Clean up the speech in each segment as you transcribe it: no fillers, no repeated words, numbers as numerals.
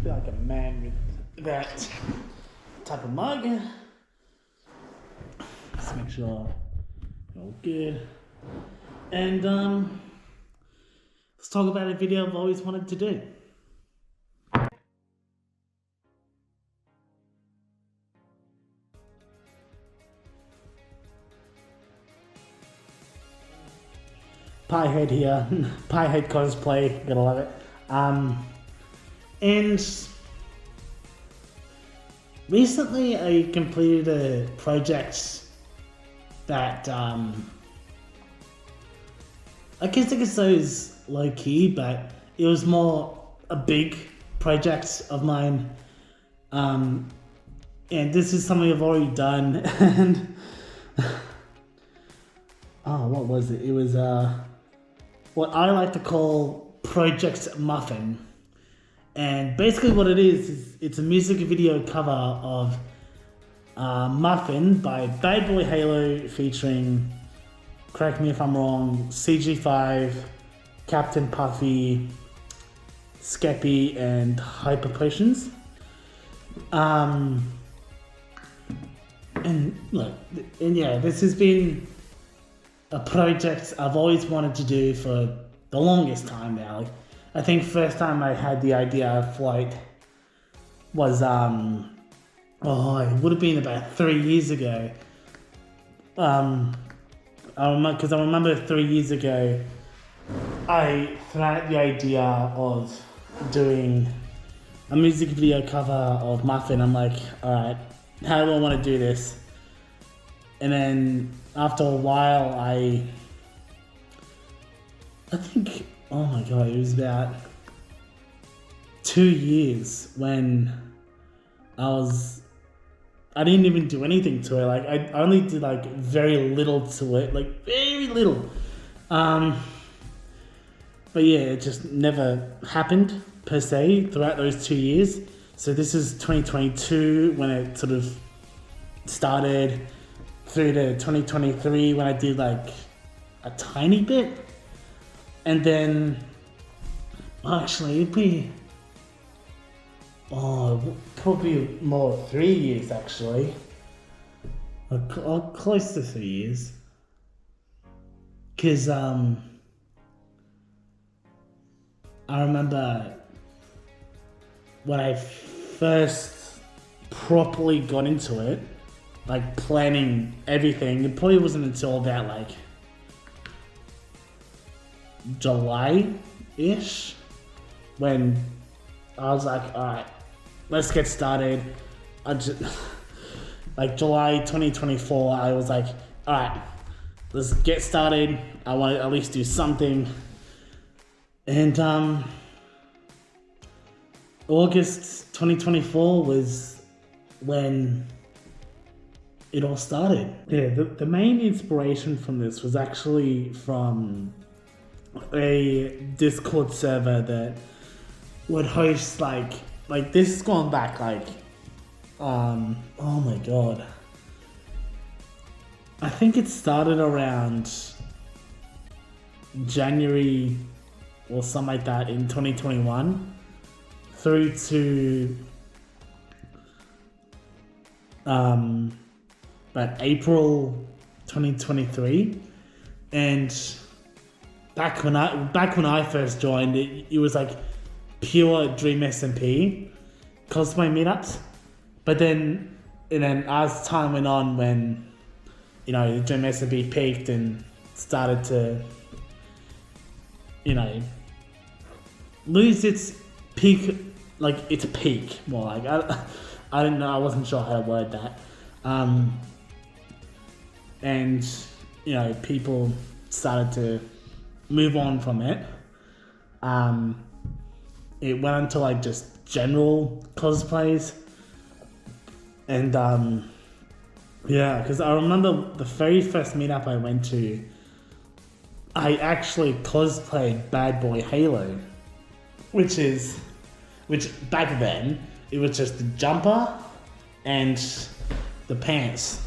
feel like a man with that type of mug. Just make sure all good. And let's talk about a video I've always wanted to do. Piehead here, Piehead Cosplay, gotta love it. And recently I completed a project that I guess I could say is low key, but it was more a big project of mine. And this is something I've already done. And oh, what was it? It was what I like to call Project Muffin. And basically what it is it's a music video cover of Muffin by Bad Boy Halo featuring, correct me if I'm wrong, CG5, Captain Puffy, Skeppy, and Hyper Potions. And look, and yeah, this has been a project I've always wanted to do for the longest time now. Like, I think first time I had the idea of flight was it would have been about 3 years ago. I remember 3 years ago I threw out the idea of doing a music video cover of Muffin. I'm like, alright, how do I want to do this? And then after a while I think, oh my god, it was about 2 years when I didn't even do anything to it. Like I only did like very little to it, like very little. But yeah, it just never happened per se throughout those 2 years. So this is 2022 when it sort of started, through to 2023 when I did like a tiny bit. And then actually it'd be probably more 3 years actually, or close to 3 years, because I remember when I first properly got into it, like planning everything, it probably wasn't until about like July-ish when I was like, alright, let's get started. Like July 2024, I was like, alright, let's get started. I want to at least do something. And August 2024 was when it all started. Yeah, the main inspiration from this was actually from a Discord server that would host like this is going back like oh my god, I think it started around January or something like that in 2021 through to about April 2023. And back when I first joined, it was like pure Dream SMP cosplay meetups. But then as time went on, when the Dream SMP peaked and started to lose its peak, like its peak more like I don't know, I wasn't sure how to word that. And people started to move on from it. It went on to like just general cosplays. And yeah, because I remember the very first meetup I went to, I actually cosplayed Bad Boy Halo, which back then it was just the jumper and the pants,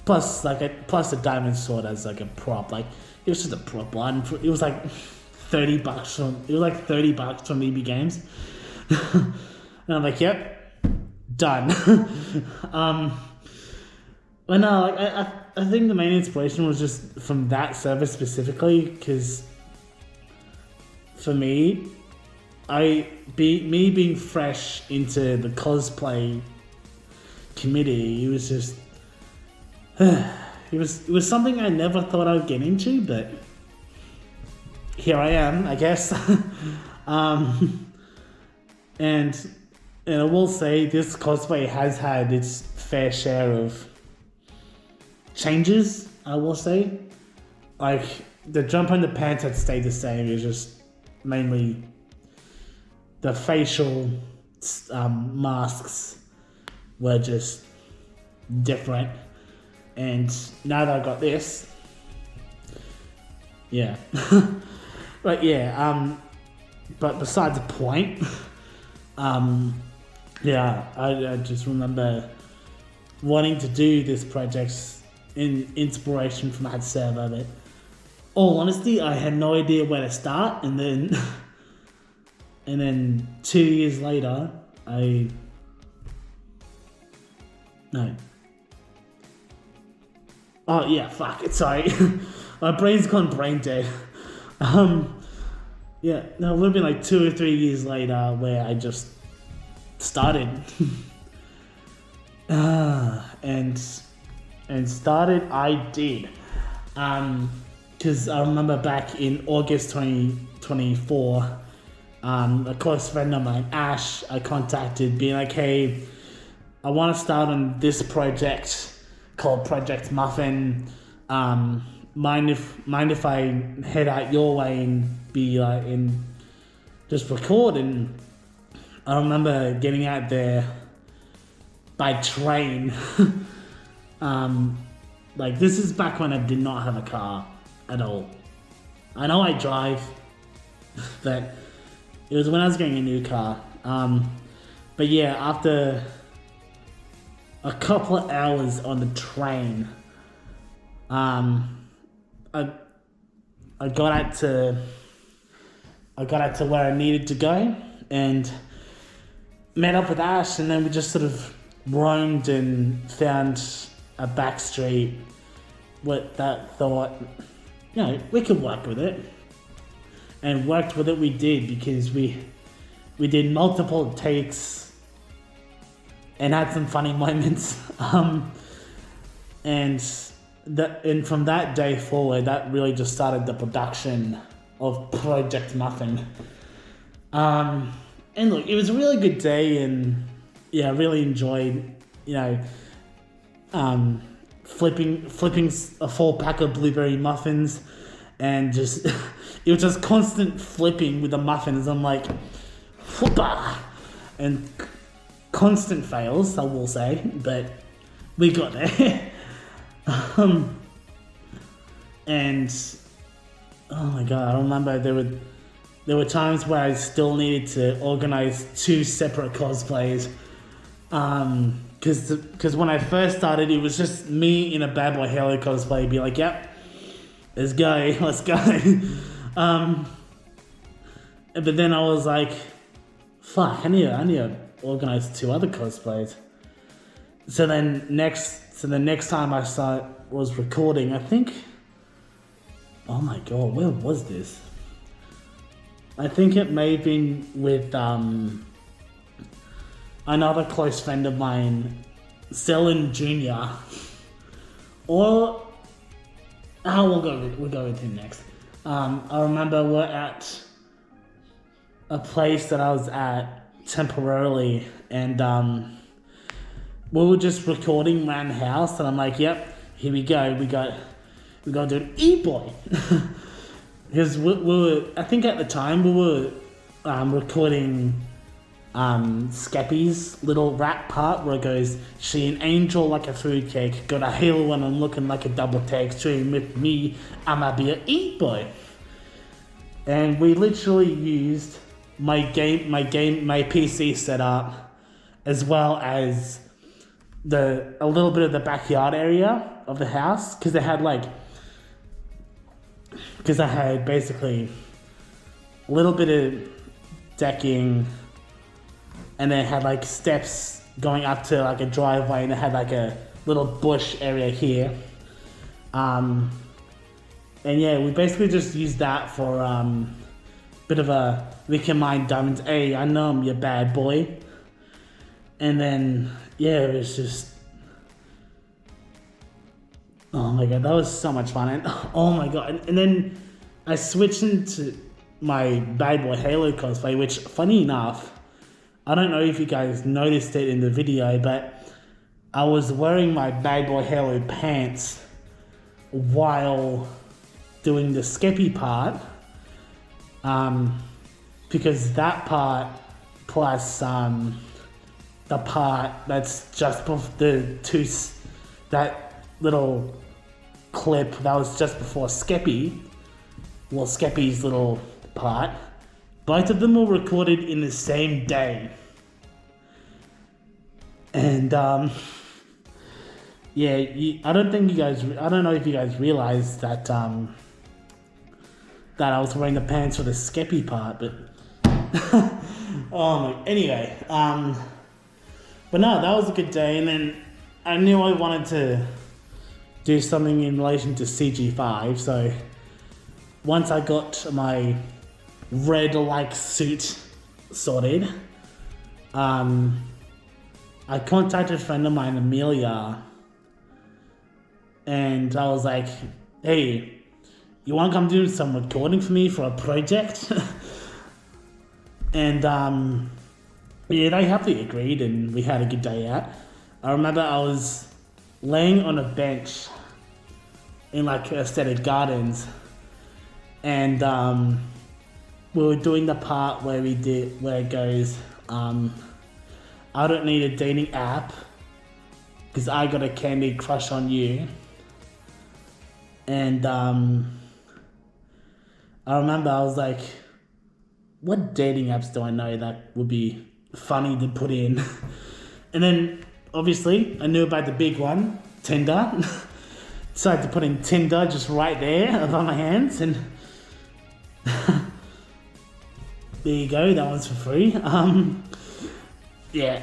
plus the diamond sword as like a prop. Like it was just a prop one. It was like $30 from EB Games. And I'm like, yep, done. But no, like I think the main inspiration was just from that service specifically, because for me, being fresh into the cosplay committee, it was just it was something I never thought I'd get into, but here I am, I guess. And I will say this cosplay has had its fair share of changes, I will say. Like, the jump on the pants had stayed the same. It was just mainly the facial masks were just different. And now that I got this, yeah. But yeah, but besides the point, yeah, I just remember wanting to do this project in inspiration from that server, but all honesty, I had no idea where to start, and then 2 years later, oh yeah, fuck it, sorry. My brain's gone brain dead. Yeah, no, it would have been like 2 or 3 years later where I just started. And started I did. Because I remember back in August 2024, a close friend of mine, Ash, I contacted being like, hey, I want to start on this project called Project Muffin. Mind if I head out your way and be like and just record? And I remember getting out there by train. Like, this is back when I did not have a car at all. I know I drive, but it was when I was getting a new car. But yeah, after a couple of hours on the train, I got out to where I needed to go and met up with Ash, and then we just sort of roamed and found a back street with that thought, you know, we could work with it. And worked with it we did, because we did multiple takes and had some funny moments. And from that day forward, that really just started the production of Project Muffin. And look, it was a really good day, and yeah, I really enjoyed, you know, flipping a 4-pack of blueberry muffins, and just it was just constant flipping with the muffins. I'm like, whoopah, and constant fails, I will say, but we got there. And oh my god, I remember there were times where I still needed to organize 2 separate cosplays. Because when I first started, it was just me in a Bad Boy Halo cosplay, be like, yep, let's go. But then I was like, fuck, I need to organize 2 other cosplays. So the next time I was recording, I think, oh my god, where was this? I think it may have been with another close friend of mine, Selin Jr. Or we'll go with him next. I remember we're at a place that I was at temporarily, and we were just recording around the house, and I'm like, yep, here we go. We got to do an E-boy. Because we were, I think at the time, we were recording Skeppy's little rap part where it goes, she an angel like a food cake, got a halo and I'm looking like a double take, stream with me, I'ma be an E-boy. And we literally used my PC setup, as well as a little bit of the backyard area of the house, because I had basically a little bit of decking, and then it had like steps going up to like a driveway, and it had like a little bush area here. And yeah, we basically just used that for bit of a we can mine diamonds. Hey, I know I'm your bad boy. And then yeah, it was just, oh my god, that was so much fun. And oh my god, and then I switched into my Bad Boy Halo cosplay, which funny enough, I don't know if you guys noticed it in the video, but I was wearing my Bad Boy Halo pants while doing the Skeppy part, because that part plus the part that's just before that little clip that was just before Skeppy, well, Skeppy's little part, both of them were recorded in the same day. And yeah, I don't know if you guys realized that that I was wearing the pants for the Skeppy part, but anyway, but no, that was a good day. And then I knew I wanted to do something in relation to CG5, so once I got my red-like suit sorted, I contacted a friend of mine, Amelia, and I was like, hey, you want to come do some recording for me for a project? And yeah, they happily agreed, and we had a good day out. I remember I was laying on a bench in like Aesthetic Gardens, and we were doing the part where it goes, I don't need a dating app because I got a candy crush on you. And I remember I was like, what dating apps do I know that would be funny to put in? And then obviously I knew about the big one, Tinder. Decided to put in Tinder just right there above my hands, and there you go, that one's for free. Yeah.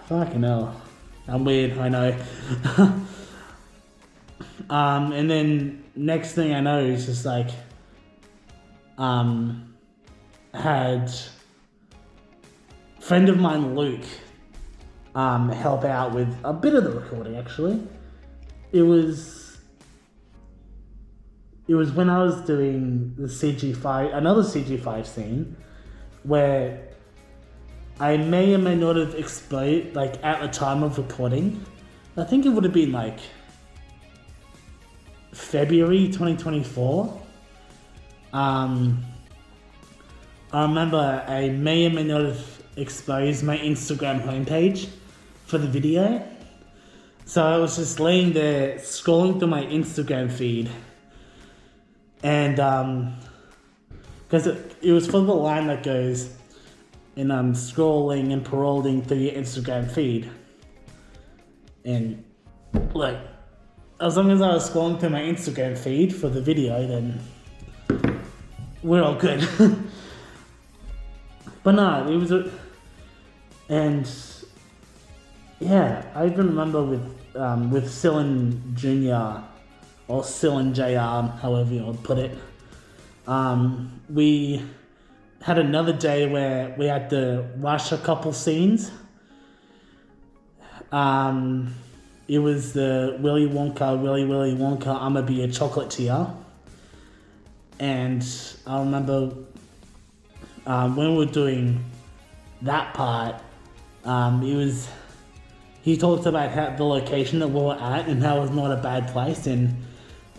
Fucking hell. I'm weird, I know. And then next thing I know is just like, had a friend of mine, Luke, help out with a bit of the recording actually. It was when I was doing the another CG5 scene, where I may or may not have explained, like at the time of recording, I think it would have been like February 2024. I remember I may or may not have exposed my Instagram homepage for the video. So I was just laying there scrolling through my Instagram feed, and because it was for the line that goes, and I'm scrolling and paroling through your Instagram feed, and like, as long as I was scrolling through my Instagram feed for the video, then we're all good. But no, it was and yeah, I even remember with Cylin Jr. or Cylin JR, however you would put it, we had another day where we had to rush a couple scenes. It was the Willy Wonka, I'ma be a chocolatier. And I remember when we were doing that part, he talked about how the location that we were at and how it was not a bad place, and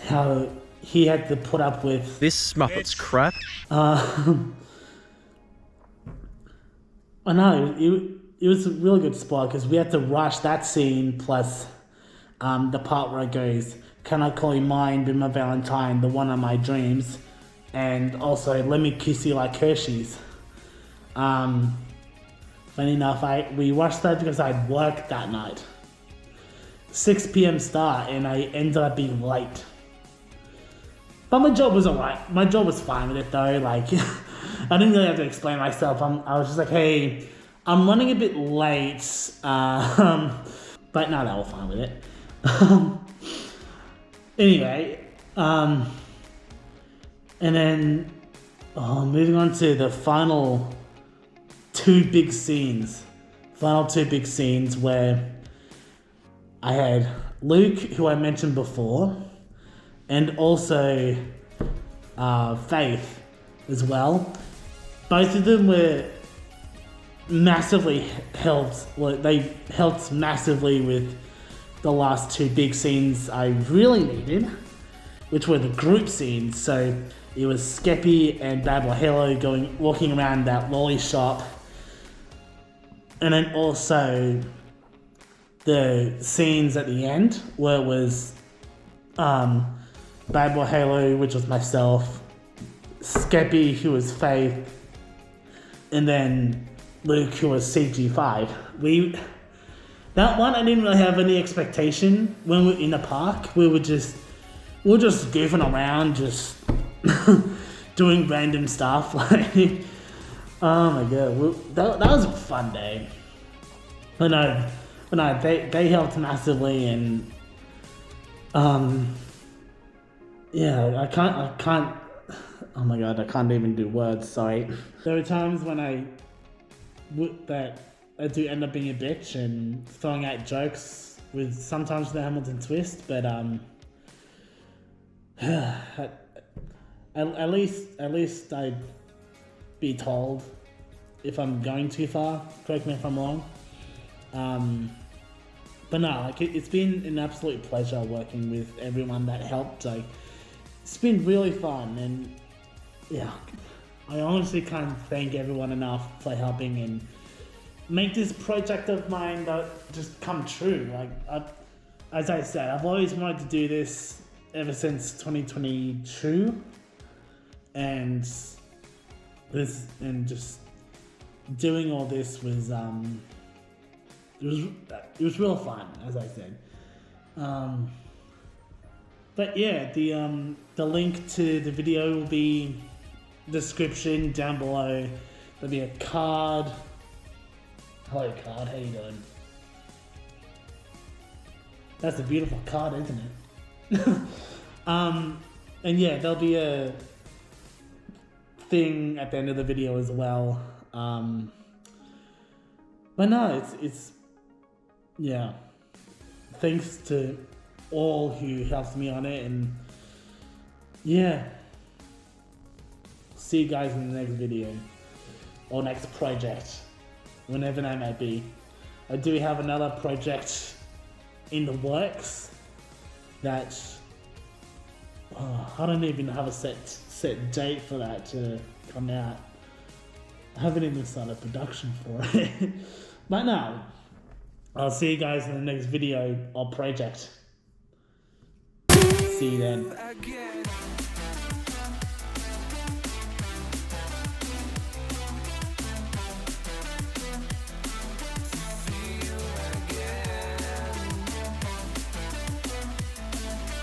how he had to put up with this Muppet's crap. I know, it was a really good spot because we had to rush that scene plus the part where it goes, can I call you mine, be my Valentine, the one of my dreams, and also let me kiss you like Hershey's. Funny enough, we rushed that because I'd worked that night. 6 p.m. start, and I ended up being late. But my job was alright. My job was fine with it though. Like, I didn't really have to explain myself. I was just like, hey, I'm running a bit late, but no, they were fine with it. Anyway, and then moving on to the final two big scenes where I had Luke, who I mentioned before, and also Faith as well. Both of them were massively helped. Well, they helped massively with the last two big scenes I really needed, which were the group scenes. So it was Skeppy and Bad Boy Halo walking around that lolly shop, and then also the scenes at the end where it was Bad Boy Halo, which was myself, Skeppy, who was Faith, and then Luke, who was CG5. That one I didn't really have any expectation when we were in the park. We were just goofing around, just doing random stuff. Like, oh my god, that was a fun day. But no, they helped massively, and yeah, I can't. Oh my god, I can't even do words. Sorry. There are times when I do end up being a bitch and throwing out jokes with sometimes the Hamilton twist, but at least I'd be told if I'm going too far. Correct me if I'm wrong. But no, like it's been an absolute pleasure working with everyone that helped. Like, it's been really fun, and yeah, I honestly can't thank everyone enough for helping and make this project of mine just come true. Like, as I said, I've always wanted to do this ever since 2022, and just doing all this was it was real fun, as I said. But yeah, the link to the video will be description down below. There'll be a card. Hello card, how you doing? That's a beautiful card, isn't it? And yeah, there'll be a thing at the end of the video as well. But no, it's yeah. Thanks to all who helped me on it, and yeah. See you guys in the next video or next project, whenever that might be. I do have another project in the works that I don't even have a set date for that to come out. I haven't even started production for it. But no, I'll see you guys in the next video or project. See you then.